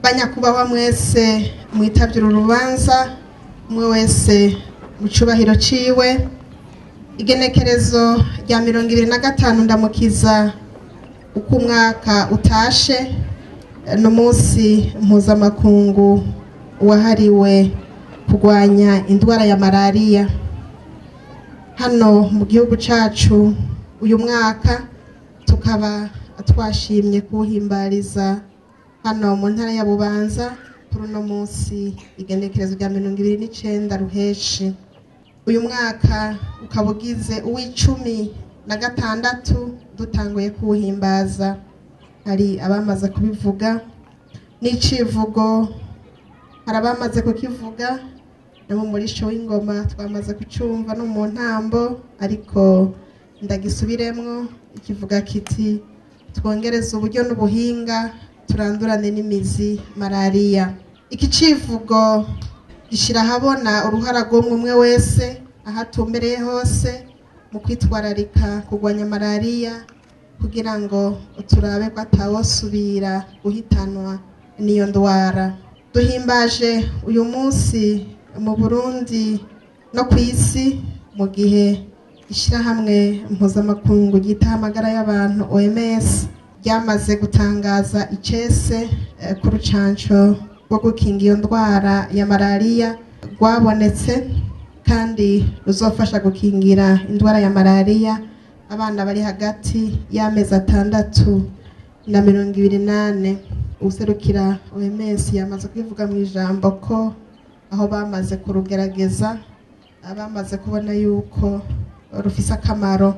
banyakubahwa mwese mwitavye urubanza umwe wese mu cubahiro ciwe. Igenekerezo rya 25 ndamukiza uko umwaka utashe no munsi mpuzamakungu wahariwe kurwanya indwara ya malaria. Hano mu gihugu cacu uyu mwaka tukaba twashimye kuhimbariza hano mu ntara ya Bubanza kuri uno munsi igenekerezo rya 29 ruheshi. Uyu mwaka ukaba ugize uw'16 dutanguye kuhimbaza. Hari abamaze kubivuga n'icivugo, hari abamaze kukivuga no mu murisho w'ingoma twamaze kucumva no mu ntambo, ariko ndagisubiremwo. Ikivuga kiti twongereza uburyo n'ubuhinga turandurane n'imizi malaria. Iki civugo gishira habona uruhara rw'umwe wese ahatumbereye hose mu kwitwararika kurwanya malaria kugira ngo turabe ko atawosubira guhitanwa n'iyo ndwara. Duhimbaje uyu munsi mu Burundi no kw'isi mu gihe ishirahamwe mpuzamakungu ryitaho amagara y'abantu OMS ryamaze gutangaza icese ku rucanco rwo gukinga iyo ndwara ya malaria rwabonetse kandi ruzofasha gukingira indwara ya malaria abana bari hagati y'amezi 6 na 28. Userukira OMS yamaze kwivuga mu ijambo ko aho bamaze kurugerageza abamaze kubona yuko rufise akamaro.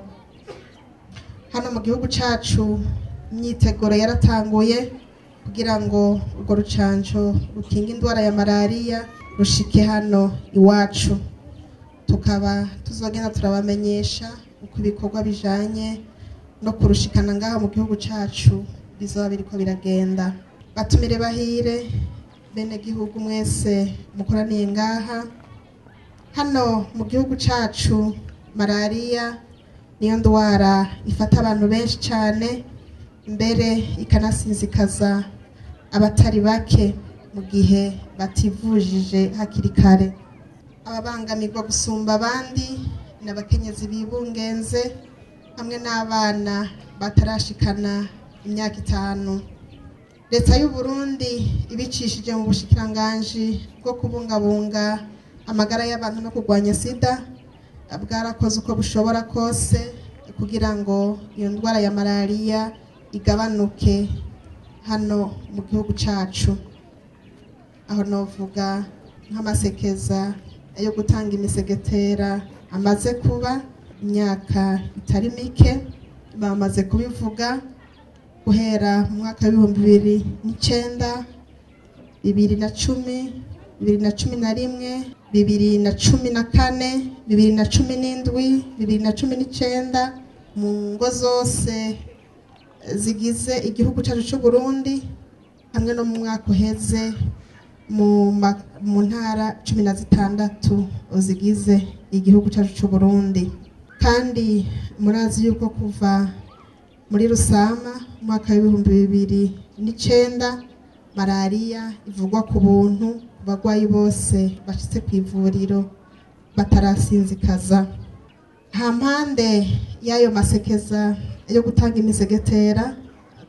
Hano mu gihugu cacu imyiteguro yaratanguye kugira ngo urwo rucanco rukinga indwara ya malaria rushike hano iwacu. Tukaba tuzogenda turabamenyesha uko ibikorwa bijanye no kurushikana ngaha mu gihugu cacu bizoba biriko biragenda. Batumire bahire bene gihugu mwese mukoraniye ngaha. Hano mu gihugu cacu malaria niyo ndwara ifata abantu benshi cyane, mbere ikanasinzikaza abatari bake mu gihe bativujije hakiri kare. Ababangamirwa gusumba abandi n'abakenyezi bibungenze hamwe n'abana batarashikana imyaka 5. Leta y'u Burundi ibicishije mu bushikiranganji bwo kubungabunga amagara y'abantu no kurwanya sida bwarakoze uko bushobora kose kugira ngo iyo ndwara ya malaria igabanuke hano mu gihugu cacu. Aho novuga nk'amasekeza yo gutanga imisegetera amaze kuba imyaka itari mike, bamaze kubivuga guhera mu mwaka wa 2009, 2010, 2011, 2014, 2017, 2019 mu ngo zose zigize igihugu cyacu cy'u Burundi, hamwe no mu mwaka uheze mu ntara 16 zigize igihugu cyacu cy'u Burundi. Kandi murazi yuko kuva muri Rusama mwaka wa 2009 malaria ivugwa ku buntu bagwayi bose bashitse kw'ivuriro batarasinzikaza. Hampande y'ayo masekeza yo gutanga imisegetera,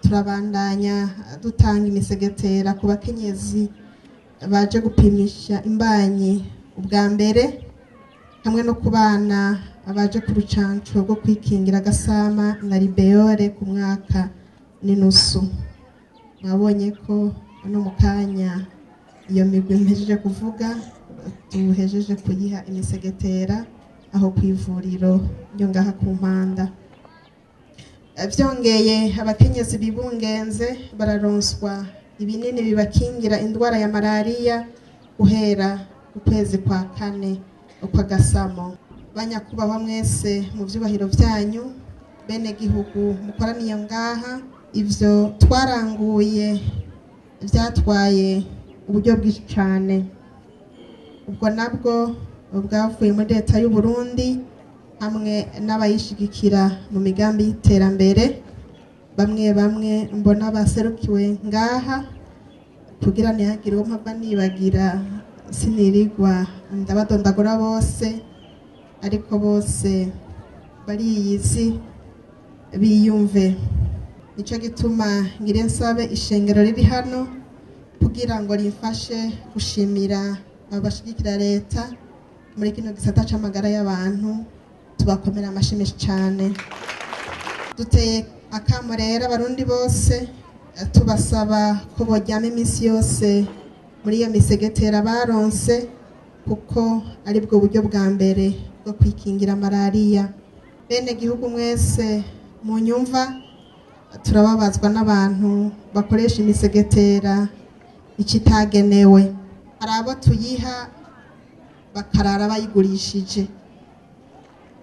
turabandanya dutanga imisegetera ku bakenyezi baje gupimisha imbanyi ubwa mbere, hamwe no ku bana abaje ku rucanco rwo kwikingira agasama na ribeole ku mwaka n'inusu. Mwabonye ko no mu kanya iyo migwi mpejeje kuvuga tuhejeje kuyiha imisegetera aho kw'ivuriro ryo ngaha ku Mpanda. Vyongeye abakenyezi bibungenze bararonswa ibinini bibakingira indwara ya malaria guhera ku kwezi kwa 4 kwa gasamo. Banyakubahwa mwese mu vyubahiro vyanyu bene gihugu mukoraniye ngaha, ivyo twaranguye vyatwaye uburyo bwinshi cyane. Ubwo nabwo bwavuye muri leta y'u Burundi hamwe n'abayishigikira mu migambi y'iterambere. Bamwe mbona baserukiwe ngaha kugira ntihagire uwo mpava nibagira sinirigwa ndabadondagura bose, ariko bose bariyizi biyumve. Nico gituma ngire nsabe ishengero riri hano kugira ngo rimfashe gushimira abashigikira leta muri kino gisata c'amagara y'abantu, tubakomera amashimisha cyane. Duteye akamo rero abarundi bose tubasaba ko bojyama iminsi yose muri iyo misegetera baronse, kuko ari bwo buryo bwa mbere bwo kwikingira malariya. Bene gihugu mwese mu nyumva, turababazwa n'abantu bakoresha imisegetera ikitagenewe. Hari abo tuyiha bakarara bayigurishije,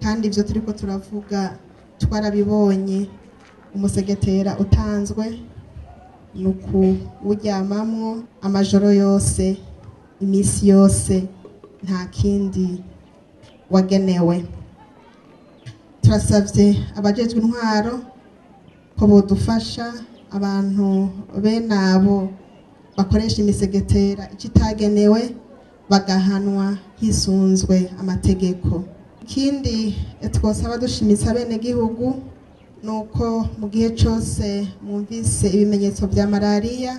kandi ibyo turiko turavuga twarabibonye. Umusegetera utanzwe ni ukuwuryamamwo amajoro yose, iminsi yose, nta kindi wagenewe. Turasabye abajejwe intwaro ko bodufasha abantu bene abo bakoresha imisegetera ikitagenewe bagahanwa hisunzwe amategeko. Ikindi twosaba dushimitsa bene gihugu nuko mu gihe cyose mwumvise ibimenyetso bya malariya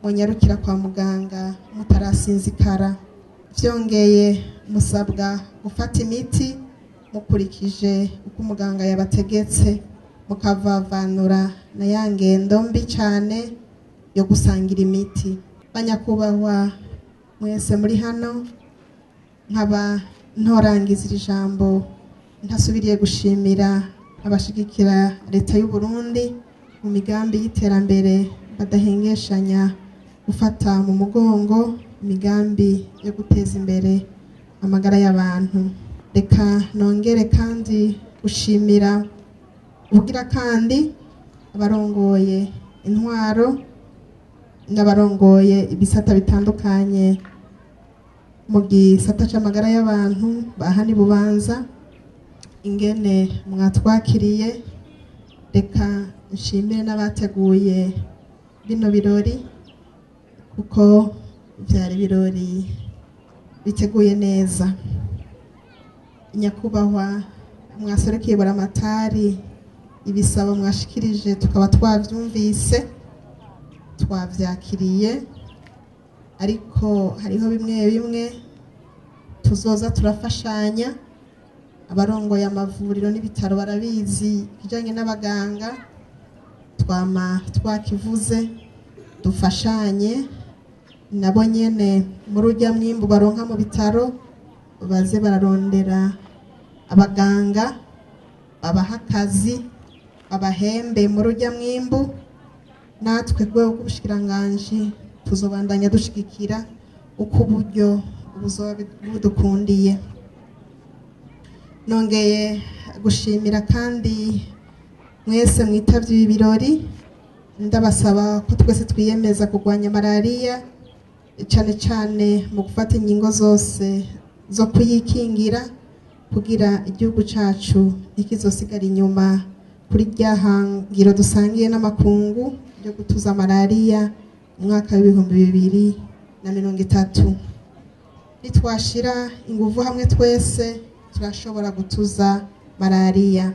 munyarukira kwa muganga mutarasinzikara. Vyongeye musabwa gufata imiti mukurikije uko umuganga yabategetse, mukavavanura na ya ngendo mbi cyane yo gusangira imiti. Banyakubahwa mwese muri hano, nkaba ntorangiza iri jambo ntasubiriye gushimira abashigikira leta y'u Burundi mu migambi y'iterambere badahengeshanya gufata mu mugongo imigambi yo guteza imbere amagara y'abantu. Reka nongere kandi gushimira ubugira kandi abarongoye intwaro n'abarongoye ibisata bitandukanye mu gisata c'amagara y'abantu bahani Bubanza, ingene mwatwakiriye. Reka nshimire n'abateguye bino birori, kuko byari birori biteguye neza. Nyakubahwa mwasorekeye Buramatari, ibisabo mwashikirije tukaba twavyumvise, twavyakiriye, ariko hariho bimwe bimwe tuzoza turafashanya. Abarongoye amavuriro n'ibitaro barabizi kijanye n'abaganga, twama twakivuze dufashanye nabo nyene muri urya mwimbu baronka mu bitaro, baze bararondera abaganga babaha akazi babahembe muri urya mwimbu. Natwe rwego rw'ubushikiranganji tuzobandanya dushigikira uko uburyo buzoba budukundiye. Nongeye gushimira kandi mwese mwitavye ibi birori, ndabasaba ko twese twiyemeza kurwanya malariya, cyane cyane mu gufata ingingo zose zo kuyikingira, kugira igihugu cacu ntikizosigara inyuma kuri rya hangiro dusangiye n'amakungu ryo gutuza malariya mu mwaka w'2030. Nitwashira inguvu hamwe twese turashobora gutuza malariya.